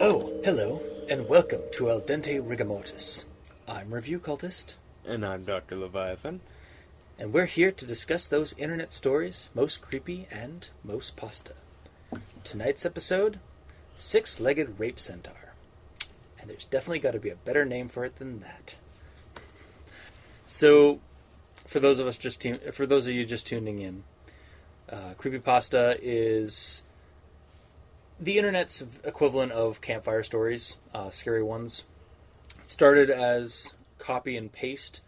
Oh, hello, and welcome to Dente Rigamortis. I'm Review Cultist. And I'm Dr. Leviathan. And we're here to discuss those internet stories most creepy and most pasta. Tonight's episode, Six-Legged Rape Centaur. And there's definitely got to be a better name for it than that. So, for those of you just tuning in, CreepyPasta is the internet's equivalent of campfire stories, scary ones. It started as copy and paste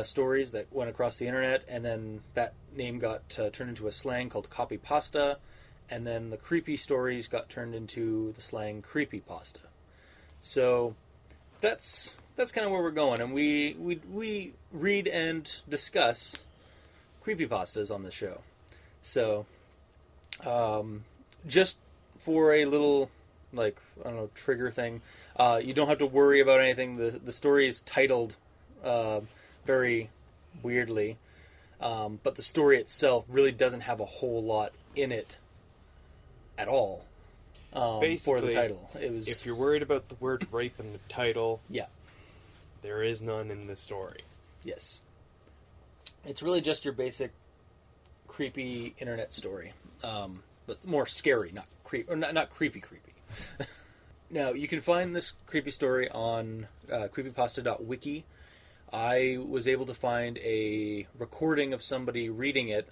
stories that went across the internet, and then that name got turned into a slang called CopyPasta, and then the creepy stories got turned into the slang CreepyPasta. So that's kind of where we're going, and we read and discuss creepypastas on the show. So just for a little, trigger thing, you don't have to worry about anything. The story is titled very weirdly, but the story itself really doesn't have a whole lot in it at all. For the title, if you're worried about the word rape in the title, yeah, there is none in the story. Yes, it's really just your basic creepy internet story, but more scary, not creepy. Now, you can find this creepy story on creepypasta.wiki. I was able to find a recording of somebody reading it,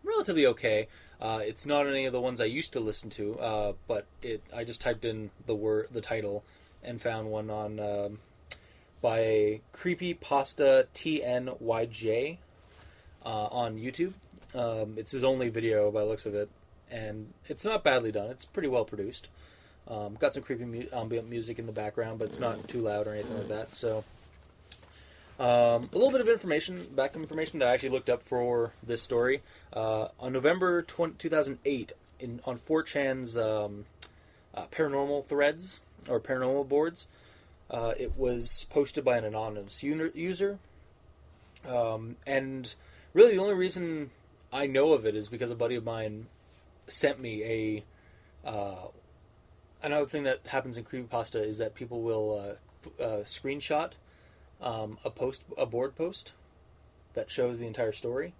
relatively okay. It's not any of the ones I used to listen to, but I just typed in the title and found one on by CreepyPasta TNYJ on YouTube. It's his only video by the looks of it, and it's not badly done. It's pretty well produced. Got some creepy ambient music in the background, but it's not too loud or anything like that. So, a little bit of backup information that I actually looked up for this story. On November 2008, on 4chan's paranormal threads, or paranormal boards, it was posted by an anonymous user. And really the only reason I know of it is because a buddy of mine sent me another thing that happens in creepypasta is that people will screenshot a board post that shows the entire story,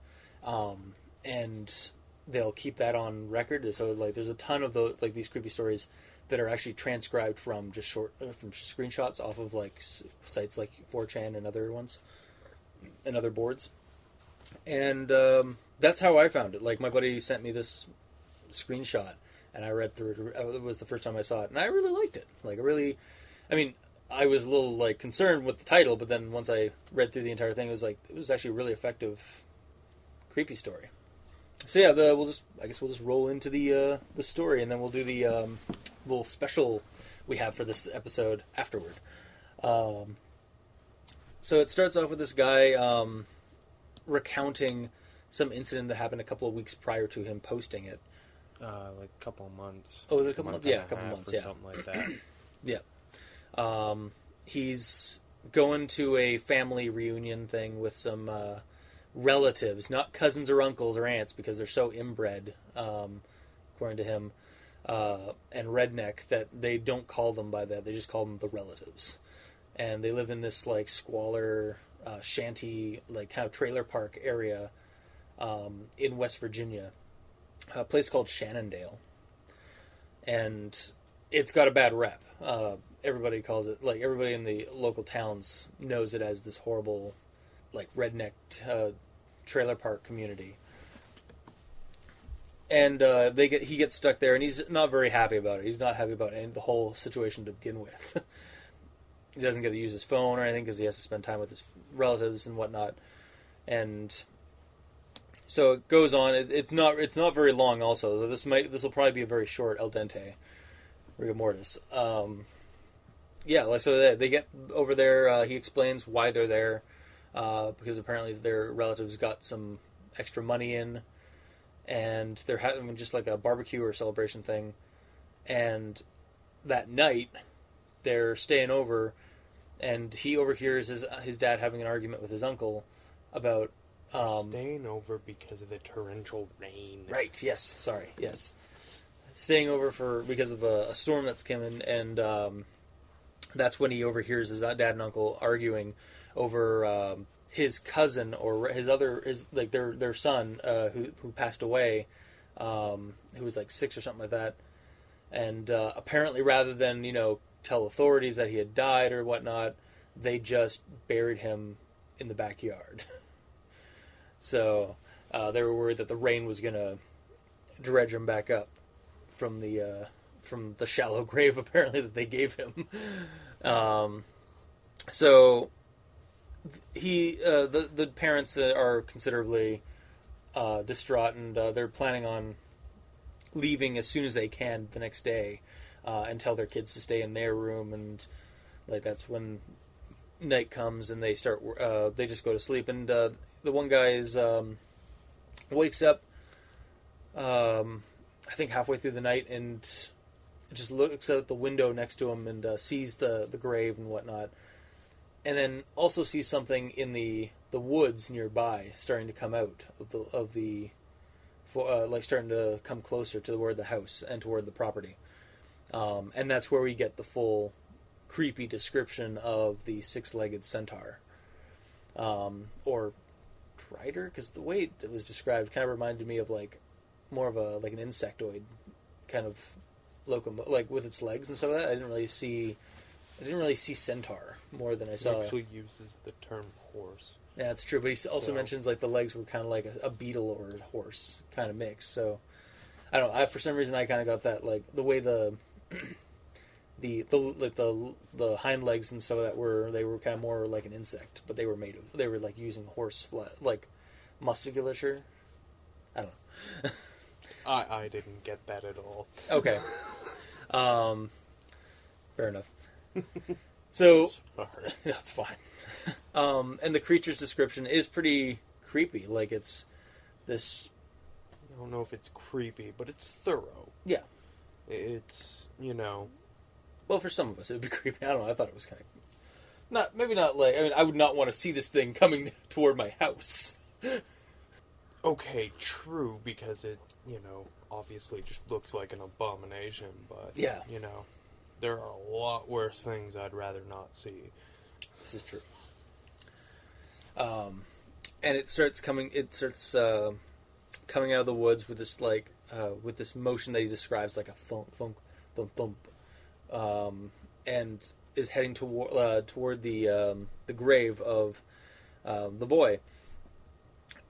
and they'll keep that on record. So there's a ton of these creepy stories that are actually transcribed from just from screenshots off of sites like 4chan and other ones and other boards. And that's how I found it. My buddy sent me this screenshot, and I read through it. It was the first time I saw it, and I really liked it. I was a little concerned with the title, but then once I read through the entire thing, it was actually a really effective, creepy story. So yeah, we'll just roll into the story, and then we'll do the little special we have for this episode afterward. So it starts off with this guy recounting some incident that happened a couple of weeks prior to him posting it. A couple of months. Oh, was it a couple months? Yeah, a couple of months, yeah. Something like that. Yeah. He's going to a family reunion thing with some relatives, not cousins or uncles or aunts, because they're so inbred, according to him, and redneck, that they don't call them by that. They just call them the relatives. And they live in this squalor shanty, kind of trailer park area in West Virginia, a place called Shannondale. And it's got a bad rep. Everybody calls it, everybody in the local towns knows it as this horrible, redneck trailer park community. And he gets stuck there, and he's not very happy about it. He's not happy about the whole situation to begin with. He doesn't get to use his phone or anything because he has to spend time with his relatives and whatnot. And so it goes on. It's not very long. Also, this will probably be a very short al dente rigamortis. So they get over there. He explains why they're there, because apparently their relatives got some extra money in, and they're having just a barbecue or celebration thing. And that night, they're staying over, and he overhears his dad having an argument with his uncle about staying over because of the torrential rain. Right. Yes. Sorry. Yes. Staying over because of a storm that's coming, and that's when he overhears his dad and uncle arguing over his cousin or their son who passed away, who was like 6 or something like that, and apparently rather than tell authorities that he had died or whatnot, they just buried him in the backyard. So they were worried that the rain was going to dredge him back up from the shallow grave apparently that they gave him. So the parents are considerably distraught, and they're planning on leaving as soon as they can the next day, and tell their kids to stay in their room, and like that's when night comes and they start. They just go to sleep, and the one guy wakes up. I think halfway through the night, and just looks out the window next to him and sees the grave and whatnot, and then also sees something in the woods nearby starting to come out like starting to come closer toward the house and toward the property, and that's where we get the full creepy description of the 6-legged centaur, or drider, because the way it was described kind of reminded me of like more of an insectoid kind of like with its legs and stuff like that. I didn't really see centaur more than I saw. He actually uses the term horse. Yeah, that's true. But he also mentions like the legs were kind of like a beetle or a horse kind of mix. So I don't know. For some reason, I kind of got that like the way the hind legs and so that were kind of more like an insect, but they were like using horse like musculature. I don't know. I didn't get that at all. Okay. Fair enough. So, sorry. That's fine. And the creature's description is pretty creepy. Like it's this. I don't know if it's creepy, but it's thorough. Yeah. It's Well, for some of us, it would be creepy. I don't know. I thought it was kind of maybe not like. I mean, I would not want to see this thing coming toward my house. Okay, true, because it, obviously just looks like an abomination, but, yeah. There are a lot worse things I'd rather not see. This is true. And it starts coming out of the woods with this, like, with this motion that he describes like a thump, thump, thump, thump, and is heading toward the grave of the boy.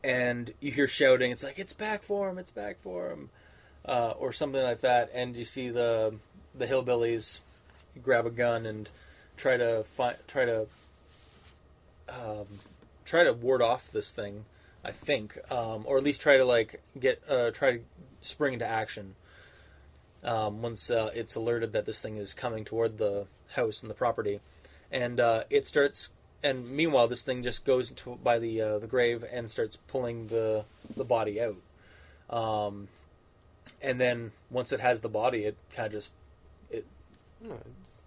And you hear shouting, it's like, it's back for him, or something like that, and you see the hillbillies grab a gun and try to ward off this thing, I think, or at least try to spring into action once it's alerted that this thing is coming toward the house and the property, and it starts. And meanwhile, this thing just goes by the grave and starts pulling the body out. And then once it has the body, it kind of just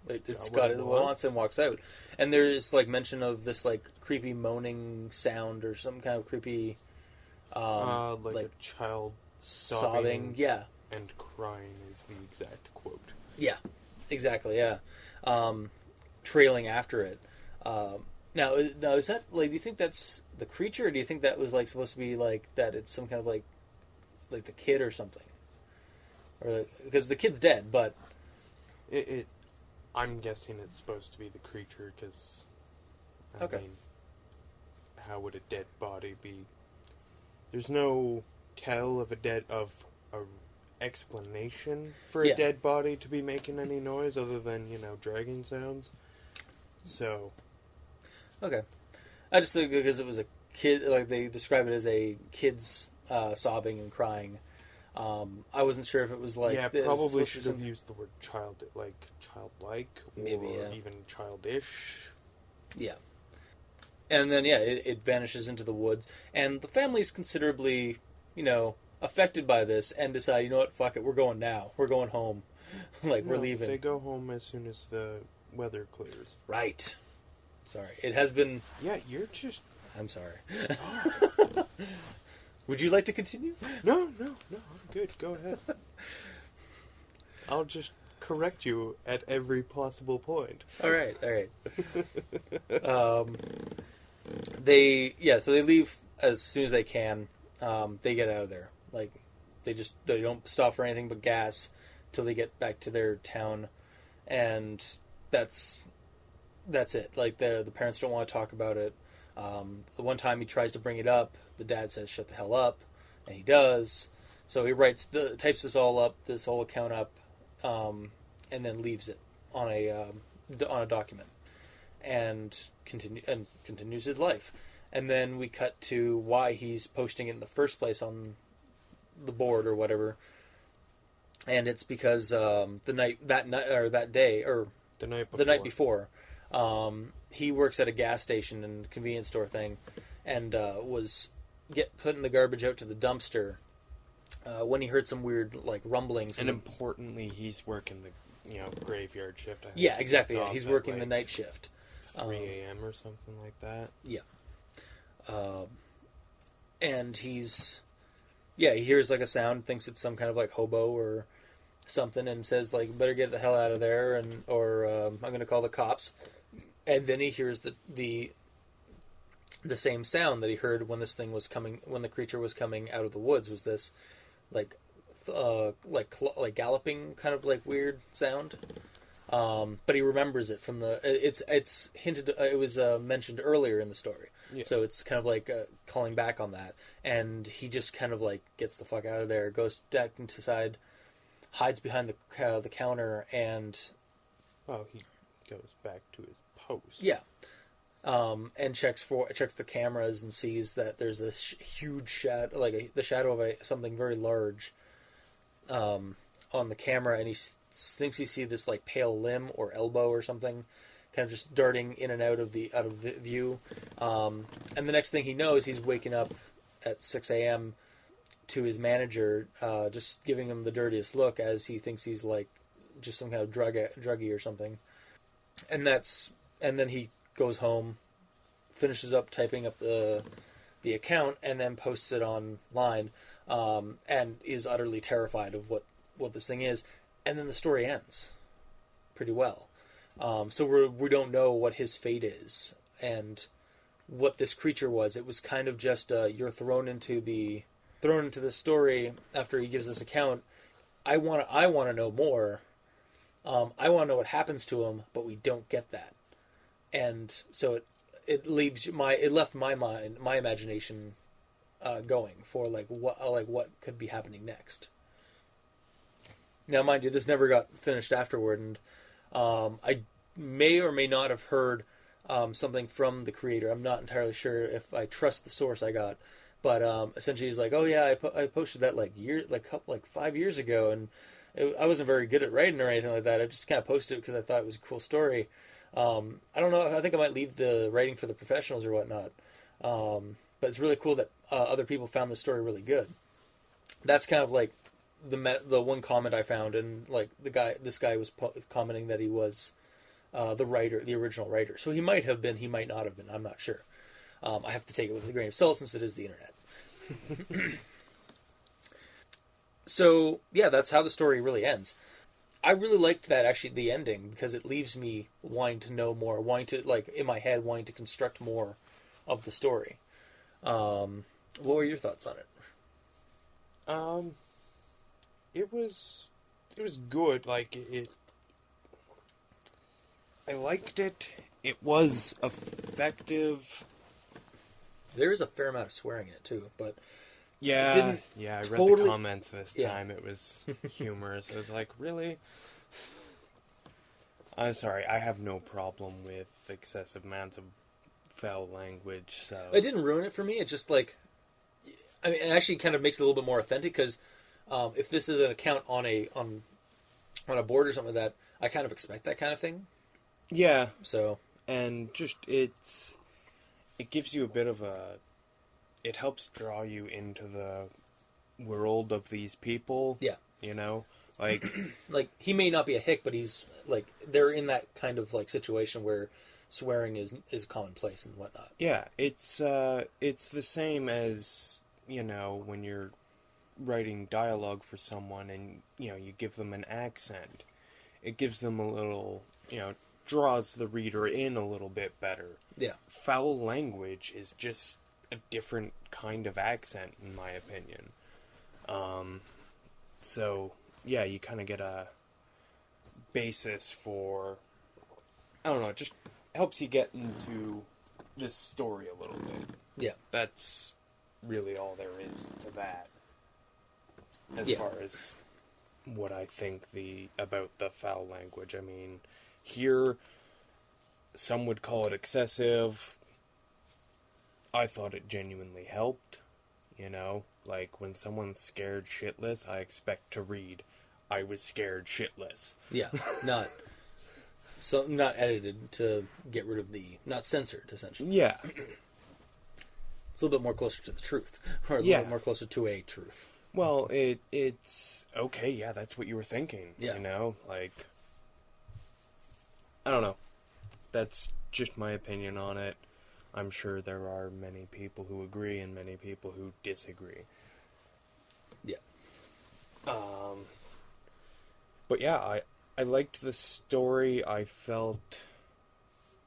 it's got it wants and walks out. And there's like mention of this like creepy moaning sound or some kind of creepy like a child sobbing. Yeah, and crying is the exact quote. Yeah, exactly. Yeah, trailing after it. Now, is that like? Do you think that's the creature, or do you think that was like supposed to be like that? It's some kind of like the kid or something, or because the kid's dead, but I'm guessing it's supposed to be the creature because I mean, how would a dead body be? There's no tell of a explanation for a dead body to be making any noise other than dragging sounds. So. Okay. I just think because it was a kid, like they describe it as a kid's sobbing and crying. I wasn't sure if it was like... Yeah, probably should have used the word childlike, maybe, or even childish. Yeah. And then, it vanishes into the woods. And the family's considerably, affected by this and decide, you know what, fuck it, we're going now. We're going home. Like, No, we're leaving. they go home as soon as the weather clears. Right. Sorry. It has been... Yeah, you're just... I'm sorry. Would you like to continue? No, I'm good. Go ahead. I'll just correct you at every possible point. All right. So they leave as soon as they can. They get out of there. Like, they don't stop for anything but gas till they get back to their town, and that's it. Like, the parents don't want to talk about it. The one time he tries to bring it up, the dad says, "Shut the hell up," and he does. So he types this whole account up, and then leaves it on a document, and continues his life. And then we cut to why he's posting it in the first place on the board or whatever. And it's because the night before, he works at a gas station and convenience store thing, and was putting the garbage out to the dumpster when he heard some weird like rumblings. And importantly, he's working the graveyard shift. Yeah, exactly. Yeah. He's working the night shift. 3 a.m. or something like that. Yeah. And he hears like a sound, thinks it's some kind of like hobo or something, and says like, "Better get the hell out of there," or I'm going to call the cops. And then he hears the same sound that he heard when this thing was coming, when the creature was coming out of the woods. Was this like galloping kind of like weird sound? But he remembers it from it's hinted. It was mentioned earlier in the story, so it's kind of like calling back on that. And he just kind of like gets the fuck out of there, goes back inside, hides behind the counter, and he goes back to his post. Yeah, and checks the cameras and sees that there's this huge shadow, like the shadow of something very large, on the camera, and he thinks he sees this like pale limb or elbow or something, kind of just darting in and out of view. And the next thing he knows, he's waking up at 6 a.m. to his manager, just giving him the dirtiest look as he thinks he's like just some kind of druggie or something. And then he goes home, finishes up typing up the account, and then posts it online, and is utterly terrified of what this thing is. And then the story ends pretty well. So we don't know what his fate is and what this creature was. It was kind of just you're thrown into the story after he gives this account. I want to know more. I want to know what happens to him, but we don't get that. And so it left my mind, my imagination going for what could be happening next. Now, mind you, this never got finished afterward, and I may or may not have heard something from the creator. I'm not entirely sure if I trust the source I got, but essentially he's like, "Oh yeah, I posted that like 5 years ago, and I wasn't very good at writing or anything like that. I just kind of posted it because I thought it was a cool story. I don't know. I think I might leave the writing for the professionals or whatnot. But it's really cool that other people found the story really good. That's kind of like the one comment I found, and like this guy was commenting that he was the original writer. So he might have been, he might not have been. I'm not sure. I have to take it with a grain of salt since it is the internet. So yeah, that's how the story really ends. I really liked that, actually, the ending, because it leaves me wanting to know more, wanting to construct more of the story. What were your thoughts on it? It was good. Like I liked it. It was effective. There is a fair amount of swearing in it too, but yeah, it didn't I totally... read the comments this time. It was humorous. It was like, really? I'm sorry. I have no problem with excessive amounts of foul language. So it didn't ruin it for me. It's just like, I mean, it actually kind of makes it a little bit more authentic, because if this is an account on a board or something like that, I kind of expect that kind of thing. Yeah. So, and just it gives you a bit of it helps draw you into the world of these people. Yeah. You know, Like, like he may not be a hick, but he's like they're in that kind of like situation where swearing is commonplace and whatnot. yeah, it's the same as, when you're writing dialogue for someone and, you give them an accent. It gives them a little, draws the reader in a little bit better. Yeah. Foul language is just a different kind of accent, in my opinion. So, yeah, you kind of get a basis for, I don't know, it just helps you get into this story a little bit. Yeah. That's really all there is to that. As far as what I think about the foul language. I mean, here, some would call it excessive. I thought it genuinely helped. Like when someone's scared shitless, I expect to read, I was scared shitless. Yeah, not edited to get rid of not censored, essentially. Yeah. It's a little bit more closer to the truth, or a little bit more closer to a truth. Well, it's okay, yeah, that's what you were thinking. Yeah. Like, I don't know. That's just my opinion on it. I'm sure there are many people who agree and many people who disagree. Yeah. But yeah, I liked the story. I felt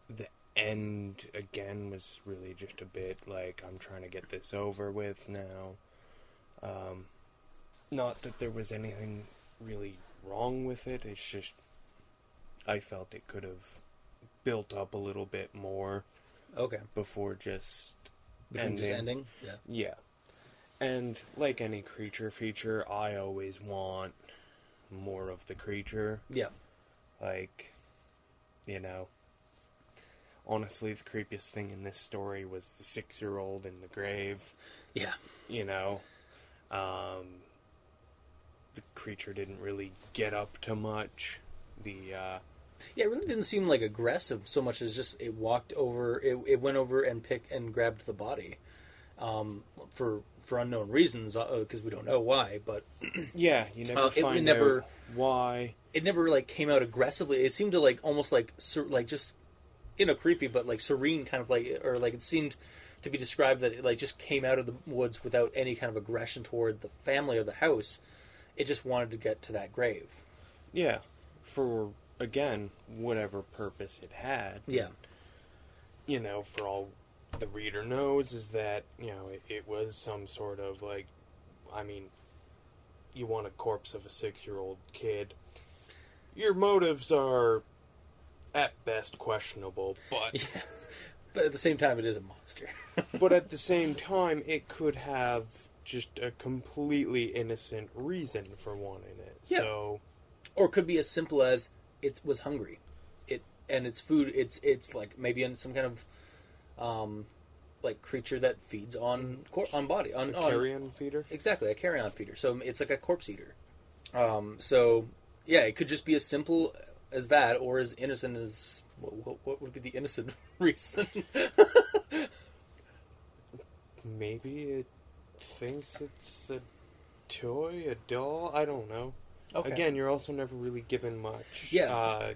the end, again, was really just a bit like, I'm trying to get this over with now. Not that there was anything really wrong with it, it's just, I felt it could have built up a little bit more. Okay. Before just ending? Yeah. Yeah. And like any creature feature, I always want more of the creature. Yeah. Like, honestly, the creepiest thing in this story was the 6-year-old in the grave. Yeah. The creature didn't really get up to much. Yeah, it really didn't seem like aggressive so much as just it walked over, it went over and picked and grabbed the body, for unknown reasons, because we don't know why. But yeah, you never find out why. It never like came out aggressively. It seemed to like almost like just creepy, but like serene, kind of like, or like it seemed to be described that it like just came out of the woods without any kind of aggression toward the family or the house. It just wanted to get to that grave. Yeah, for, again, whatever purpose it had. Yeah. For all the reader knows is that, it was some sort of, like, I mean, you want a corpse of a 6-year-old kid. Your motives are, at best, questionable, but... Yeah. But at the same time, it is a monster. But at the same time, it could have just a completely innocent reason for wanting it. Yeah. So, or it could be as simple as it was hungry. And its food. It's like maybe in some kind of like creature that feeds on body on carrion feeder. Exactly, a carrion feeder. So it's like a corpse eater. So yeah, it could just be as simple as that, or as innocent as what would be the innocent reason? Maybe it thinks it's a toy, a doll. I don't know. Okay. Again, you're also never really given much. Yeah.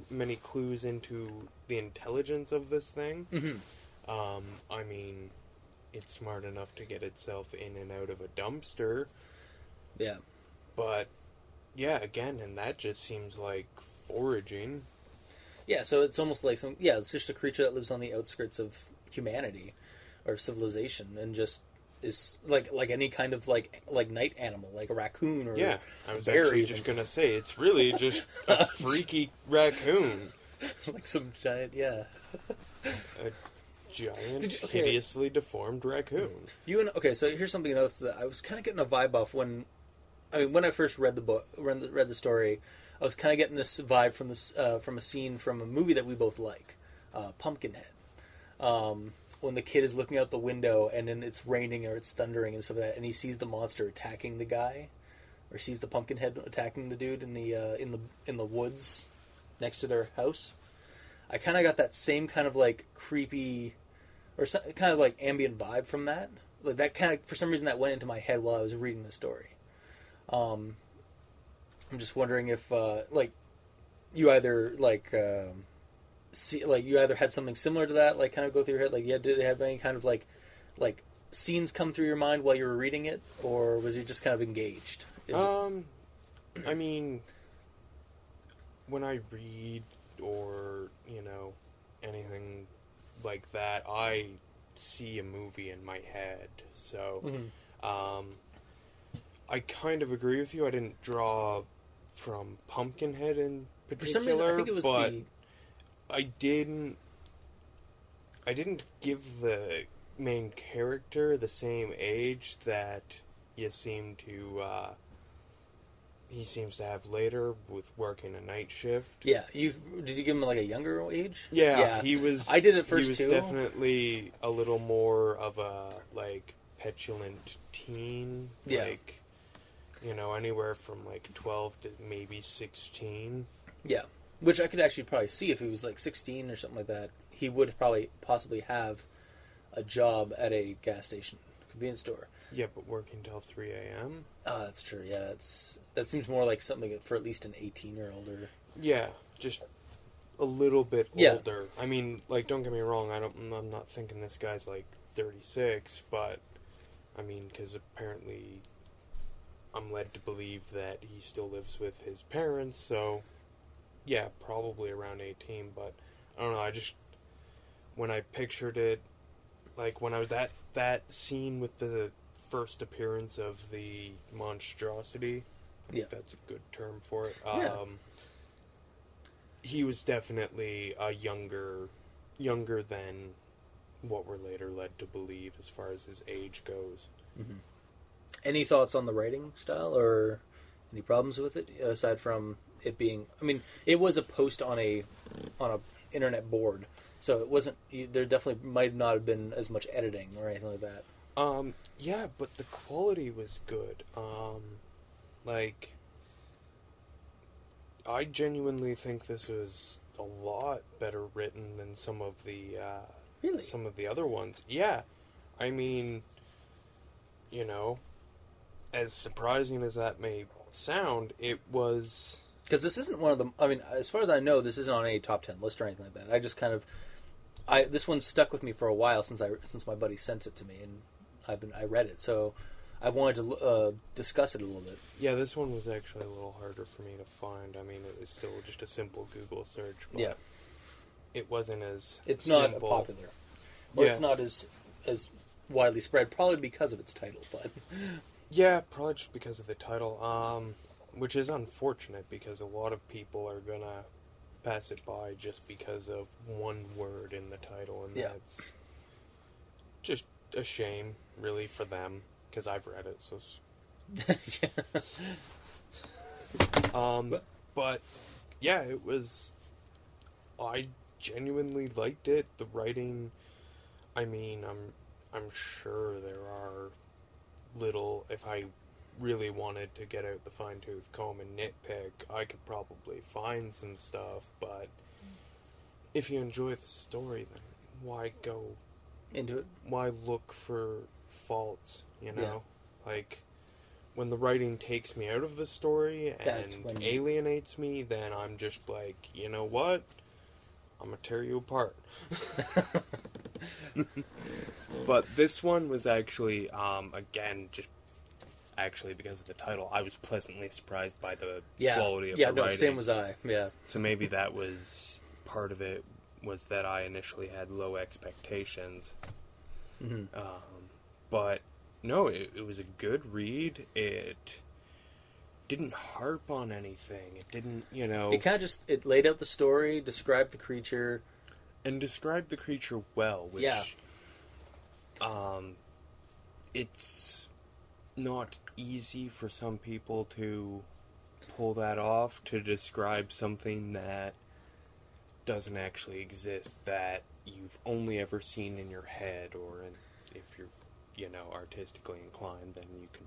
Many clues into the intelligence of this thing. Mm-hmm. I mean, it's smart enough to get itself in and out of a dumpster. Yeah. But, yeah, again, and that just seems like foraging. Yeah, so it's almost like it's just a creature that lives on the outskirts of humanity or civilization, and just is like any kind of like night animal, like a raccoon or I was actually just gonna say it's really just a freaky raccoon, like some giant a giant hideously deformed raccoon. So here's something else that I was kind of getting a vibe off when I first read the book, read the story. I was kind of getting this vibe from a scene from a movie that we both like, Pumpkinhead. When the kid is looking out the window and then it's raining or it's thundering and stuff like that, and he sees the monster attacking the guy, or sees the Pumpkinhead attacking the dude in the woods next to their house. I kind of got that same kind of like creepy, or kind of like ambient vibe from that. Like that kind of, for some reason, that went into my head while I was reading the story. I'm just wondering if like you either see like you either had something similar to that like kind of go through your head like yeah did they have any kind of like scenes come through your mind while you were reading it, or was you just kind of engaged? I mean, when I read or, anything like that, I see a movie in my head. So, I kind of agree with you. I didn't draw from Pumpkinhead in particular, For some reason, I think it was but I didn't give the main character the same age that you seem to he seems to have later with working a night shift. Yeah, did you give him like a younger age? Yeah, he was. I did it first he was too. Definitely a little more of a petulant teen. Yeah. Anywhere from 12 to maybe 16. Yeah, which I could actually probably see if he was 16 or something like that. He would probably possibly have a job at a gas station, convenience store. Yeah, but working till 3 a.m.? That's true, yeah. That seems more like something for at least an 18 or older. Yeah, just a little bit older. I mean, don't get me wrong, I'm not thinking this guy's 36, but, I mean, because apparently I'm led to believe that he still lives with his parents, so, yeah, probably around 18, but, I don't know, when I pictured it, when I was at that scene with the first appearance of the monstrosity, I think that's a good term for it, he was definitely a younger than what we're later led to believe as far as his age goes. Mm-hmm. Any thoughts on the writing style, or any problems with it, aside from it being... I mean, it was a post on a internet board, so it wasn't... There definitely might not have been as much editing or anything like that. Yeah, but the quality was good. I genuinely think this was a lot better written than some of the, Really? some of the other ones. Yeah. I mean, as surprising as that may sound, it was... Because this isn't one of the... I mean, as far as I know, this isn't on any top 10 list or anything like that. I just kind of... this one stuck with me for a while since my buddy sent it to me, and I read it, so I wanted to discuss it a little bit. Yeah, this one was actually a little harder for me to find. I mean, it was still just a simple Google search, but it wasn't as It's simple. not popular. Or it's not as widely spread, probably because of its title, but... Yeah, probably just because of the title, which is unfortunate because a lot of people are gonna pass it by just because of one word in the title, and that's just a shame, really, for them, because I've read it, so... But, yeah, it was... I genuinely liked it. The writing, I mean, I'm sure there are little... If I really wanted to get out the fine-tooth comb and nitpick, I could probably find some stuff, but if you enjoy the story, then why go into it? Why look for faults, when the writing takes me out of the story and alienates me, then I'm just like, you know what? I'm gonna tear you apart. But this one was actually, again, just actually because of the title, I was pleasantly surprised by the quality of the writing. Yeah, same was I, yeah. So maybe that was part of it, was that I initially had low expectations. Mm-hmm. But, no, it was a good read. It didn't harp on anything. It didn't, It kind of just, it laid out the story, described the creature. And described the creature well, which... Yeah. It's not easy for some people to pull that off, to describe something that doesn't actually exist, that you've only ever seen in your head, or if you're, artistically inclined, then you can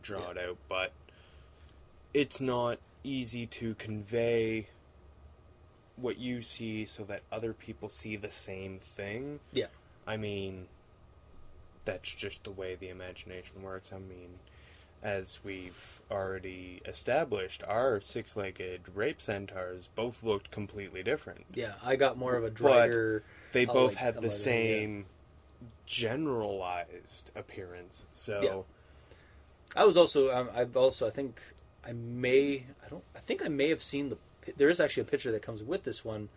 draw it out. But it's not easy to convey what you see so that other people see the same thing. Yeah. I mean, that's just the way the imagination works. I mean, as we've already established, our six-legged rape centaurs both looked completely different. Yeah, I got more of a drier... But they both had the same generalized appearance. So... Yeah. I think I may have seen there is actually a picture that comes with this one.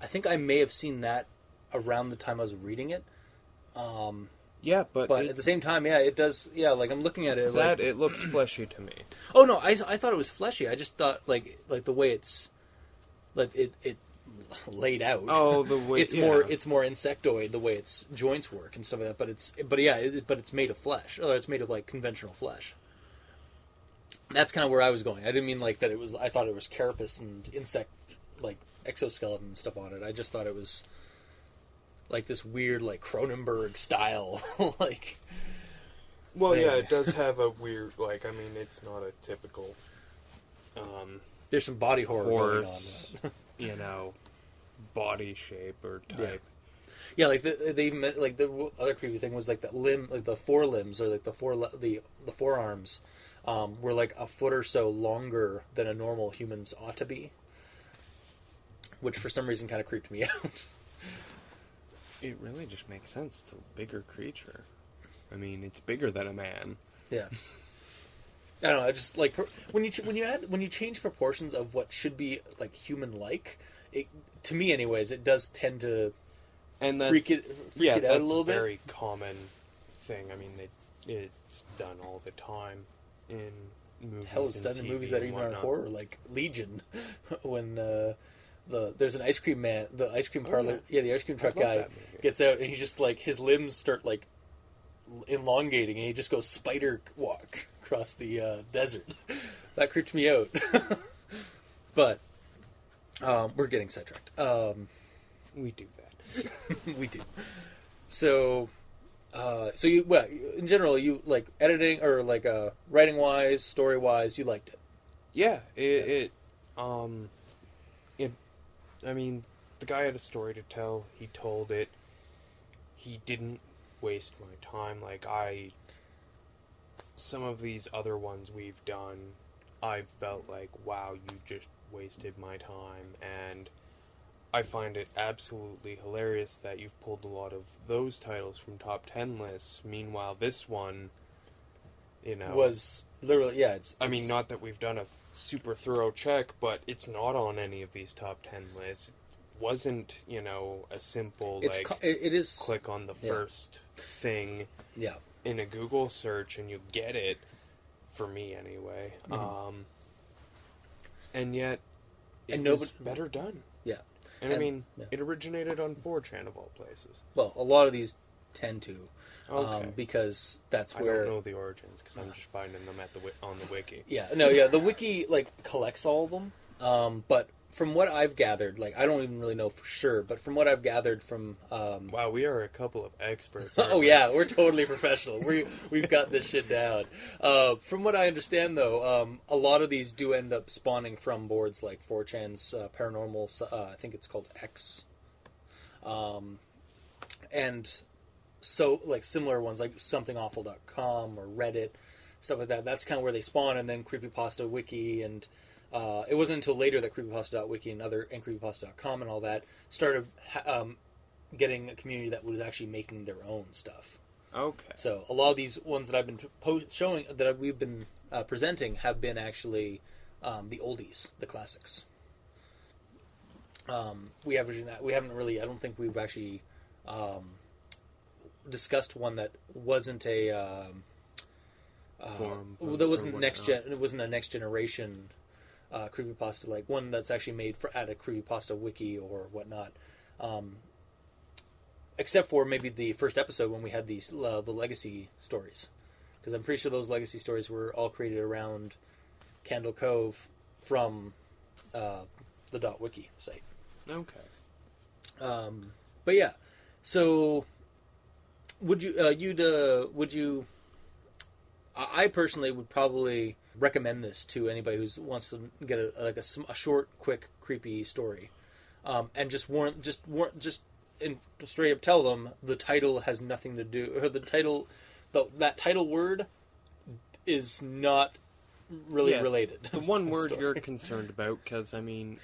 I think I may have seen that around the time I was reading it. Yeah, but at the same time, it does. Yeah, like I'm looking at it. It looks fleshy to me. Oh no, I thought it was fleshy. I just thought like the way it's like it laid out. Oh, the way it's more insectoid the way its joints work and stuff like that. But it's made of flesh. Or it's made of like conventional flesh. That's kind of where I was going. I didn't mean like that. It was. I thought it was carapace and insect like exoskeleton and stuff on it. I just thought it was like this weird like Cronenberg style like. Well, thing. yeah, it does have a weird like. I mean, it's not a typical. There's some body horror going on. Body shape or type. Yeah, like they even like the other creepy thing was like the limb, like the forelimbs or like the forearms, were like a foot or so longer than a normal human's ought to be, which for some reason kind of creeped me out. It really just makes sense. It's a bigger creature. I mean, it's bigger than a man. Yeah. I don't know. I just like when you change proportions of what should be like human-like, to me, anyways, it does tend to freak it out a little bit. That's a very common thing. I mean, it's done all the time in movies. Hell, it's done in movies that are even on horror, like Legion, when there's an ice cream man, the ice cream parlor, the ice cream truck guy gets out, and he's just like his limbs start like elongating, and he just goes spider walk across the desert. That creeped me out. But we're getting sidetracked. We do that. We do. So you in general you like editing or like writing wise, story wise, you liked it. Yeah, I mean, the guy had a story to tell. He told it. He didn't waste my time. Like some of these other ones we've done, I felt like, wow, you just wasted my time. And I find it absolutely hilarious that you've pulled a lot of those titles from top 10 lists. Meanwhile, this one, was literally, I mean, not that we've done a super thorough check, but it's not on any of these top 10 lists. It wasn't, a simple, it is click on the first thing in a Google search and you get it, for me anyway. Mm-hmm. And yet, it was better done. Yeah. And I mean, it originated on 4chan of all places. Well, a lot of these tend to. Because that's where... I don't know the origins, because I'm just finding them on the wiki. The wiki, collects all of them. But from what I've gathered, I don't even really know for sure, but from what I've gathered from... Wow, we are a couple of experts. We're totally professional. We've got this shit down. From what I understand, though, a lot of these do end up spawning from boards like 4chan's Paranormal, I think it's called X. And... So, similar ones, like somethingawful.com or Reddit, stuff like that. That's kind of where they spawn, and then CreepyPasta Wiki, and it wasn't until later that CreepyPasta.wiki and CreepyPasta.com and all that started getting a community that was actually making their own stuff. Okay. So, a lot of these ones that I've been we've been presenting have been actually the oldies, the classics. We haven't really, I don't think we've actually... discussed one that wasn't a that wasn't next gen. It wasn't a next generation creepypasta, like one that's actually made at a creepypasta wiki or whatnot. Except for maybe the first episode when we had these the legacy stories, because I'm pretty sure those legacy stories were all created around Candle Cove from the .wiki site. Okay. But yeah, so. Would you? I personally would probably recommend this to anybody who wants to get a short, quick, creepy story, and just straight up tell them the title has nothing to do, or the title, that title word is not really related. The one word you're concerned about, because, I mean,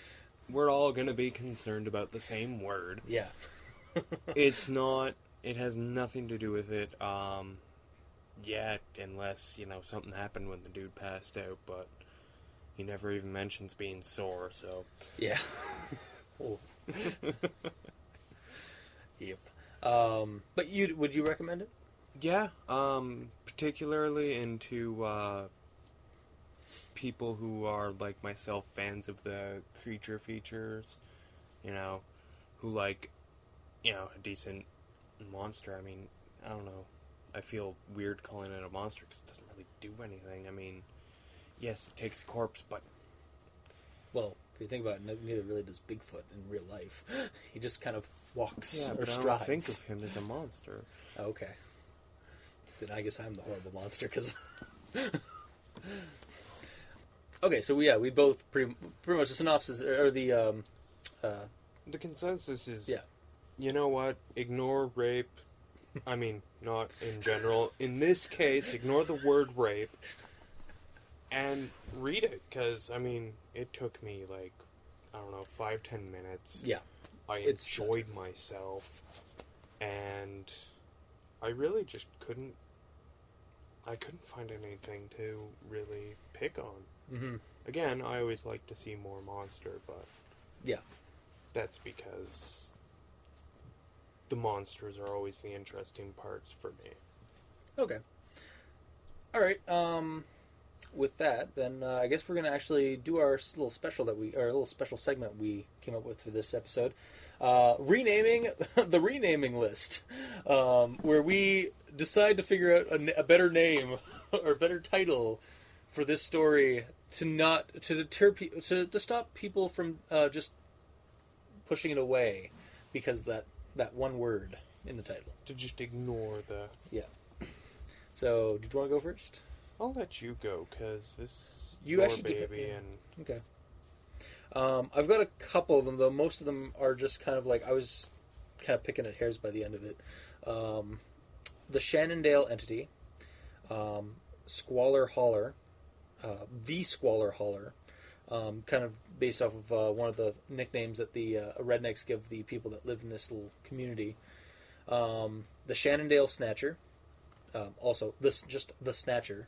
we're all going to be concerned about the same word. Yeah. It's not, it has nothing to do with it, yet, unless, something happened when the dude passed out, but he never even mentions being sore, so. Yeah. Oh. Yep. But would you recommend it? Yeah, particularly into, people who are, like myself, fans of the creature features, who like, a decent monster. I mean, I don't know. I feel weird calling it a monster because it doesn't really do anything. I mean, yes, it takes a corpse, but... Well, if you think about it, neither really does Bigfoot in real life. He just kind of walks or but strides. I don't think of him as a monster. Okay. Then I guess I'm the horrible monster, because... Okay, so we both pretty much the synopsis, or the consensus is... Yeah. You know what? Ignore rape. I mean, not in general. In this case, ignore the word rape and read it, because, I mean, it took me, 5-10 minutes. Yeah. I enjoyed myself, and I really just couldn't find anything to really pick on. Mm-hmm. Again, I always like to see more monster, but... Yeah. That's because... the monsters are always the interesting parts for me. Okay. All right. With that, then I guess we're going to actually do our little special segment we came up with for this episode, renaming the renaming list, where we decide to figure out a better name or a better title for this story to stop people from just pushing it away because that one word in the title. To just ignore the... Yeah. So, did you want to go first? I'll let you go, because this is you your actually baby, and... Okay. I've got a couple of them, though. Most of them are just kind of I was kind of picking at hairs by the end of it. The Shannondale Entity, Squalor Hauler, The Squalor Hauler, kind of based off of one of the nicknames that the rednecks give the people that live in this little community. The Shannondale Snatcher, also the Snatcher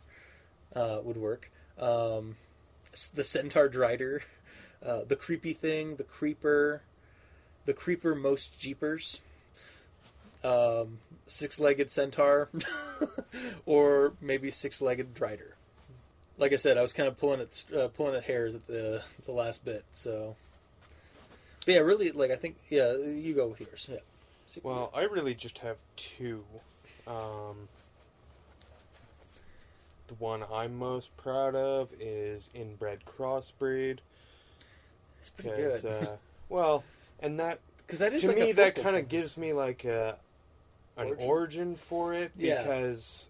would work. The Centaur Drider, the Creepy Thing, the Creeper Most Jeepers, Six-Legged Centaur, or maybe Six-Legged Drider. Like I said, I was kind of pulling at hairs at the last bit. So, but yeah, really, I think, you go with yours. Yeah. Well, I really just have two. The one I'm most proud of is Inbred Crossbreed. It's pretty good. Well, and that, because that is to me, that kind of gives me an origin for it, because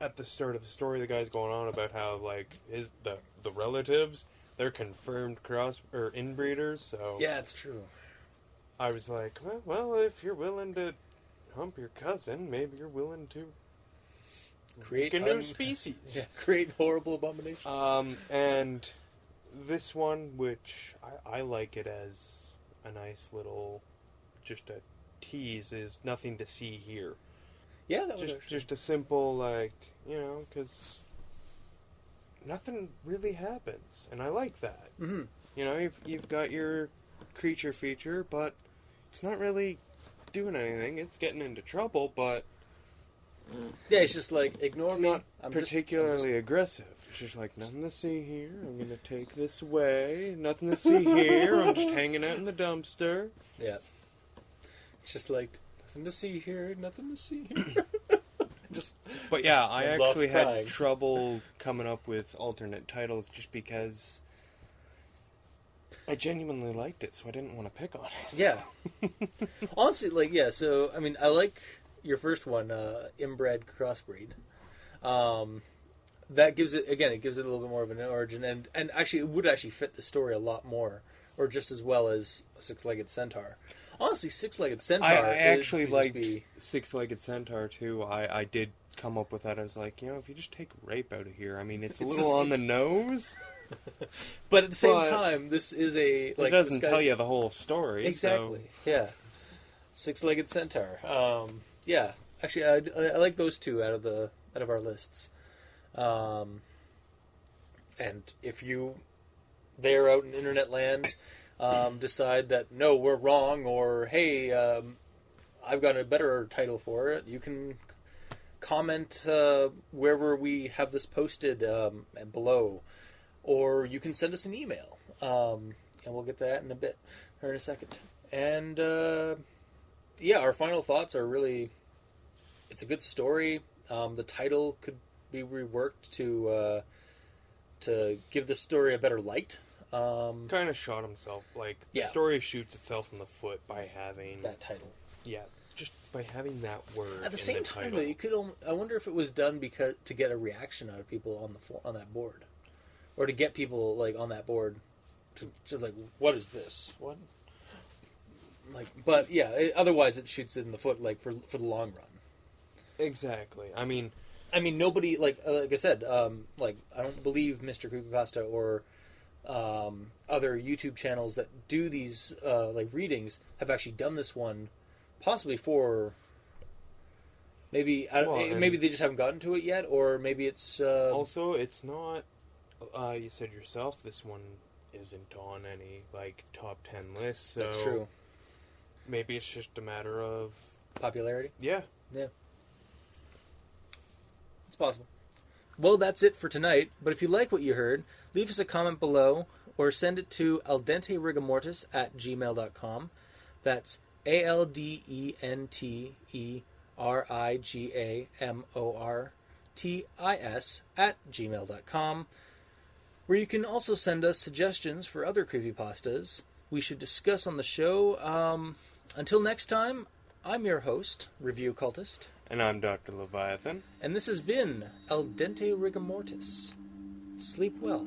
at the start of the story, the guy's going on about how the relatives, they're confirmed cross or inbreeders. So yeah, it's true. I was like, well, if you're willing to hump your cousin, maybe you're willing to create a new species. Yeah, create horrible abominations. And this one, which I like it as a nice little, just a tease, is Nothing to See Here. Yeah, that was just a simple, because nothing really happens, and I like that. Mm-hmm. You've got your creature feature, but it's not really doing anything. It's getting into trouble, but yeah, it's just ignore it's me. Not particularly aggressive. It's just nothing to see here. I'm gonna take this away. Nothing to see here. I'm just hanging out in the dumpster. Yeah, it's just nothing to see here. Nothing to see here. But yeah, I actually had trouble coming up with alternate titles just because I genuinely liked it, so I didn't want to pick on it. Yeah. Honestly, so, I mean, I like your first one, Inbred Crossbreed. That gives it, again, it gives it a little bit more of an origin, and actually, it would actually fit the story a lot more, or just as well as a Six-Legged Centaur. Honestly, Six-Legged Centaur... I actually liked Six-Legged Centaur, too. I did come up with that. I was like, if you just take rape out of here, I mean, it's a It's little on the nose. But at the same time, this is a... It doesn't tell you the whole story. Exactly, yeah. Six-legged centaur. Yeah, actually, I like those two out of our lists. And if you, there out in internet land, decide that, no, we're wrong, or, hey, I've got a better title for it, you can comment wherever we have this posted below, or you can send us an email, and we'll get to that in a bit, or in a second. And yeah, our final thoughts are really, it's a good story. The title could be reworked to give the story a better light. Kind of shot himself. The story shoots itself in the foot by having that title. Yeah, just by having that word. At the same time, though, you could. I wonder if it was done to get a reaction out of people on that board, or to get people on that board to just what is this? What? But yeah. Otherwise, it shoots it in the foot for the long run. Exactly. I mean, nobody like I said. I don't believe Mr. CreepyPasta or other YouTube channels that do these readings have actually done this one. Possibly for maybe maybe they just haven't gotten to it yet, or maybe it's also it's not. You said yourself this one isn't on any top 10 lists. So that's true. Maybe it's just a matter of popularity. Yeah. It's possible. Well, that's it for tonight. But if you like what you heard, leave us a comment below or send it to aldenterigamortis@gmail.com. That's ALDENTERIGAMORTIS@gmail.com, where you can also send us suggestions for other creepypastas we should discuss on the show. Until next time, I'm your host, Review Cultist. And I'm Dr. Leviathan. And this has been Al Dente Rigamortis. Sleep well.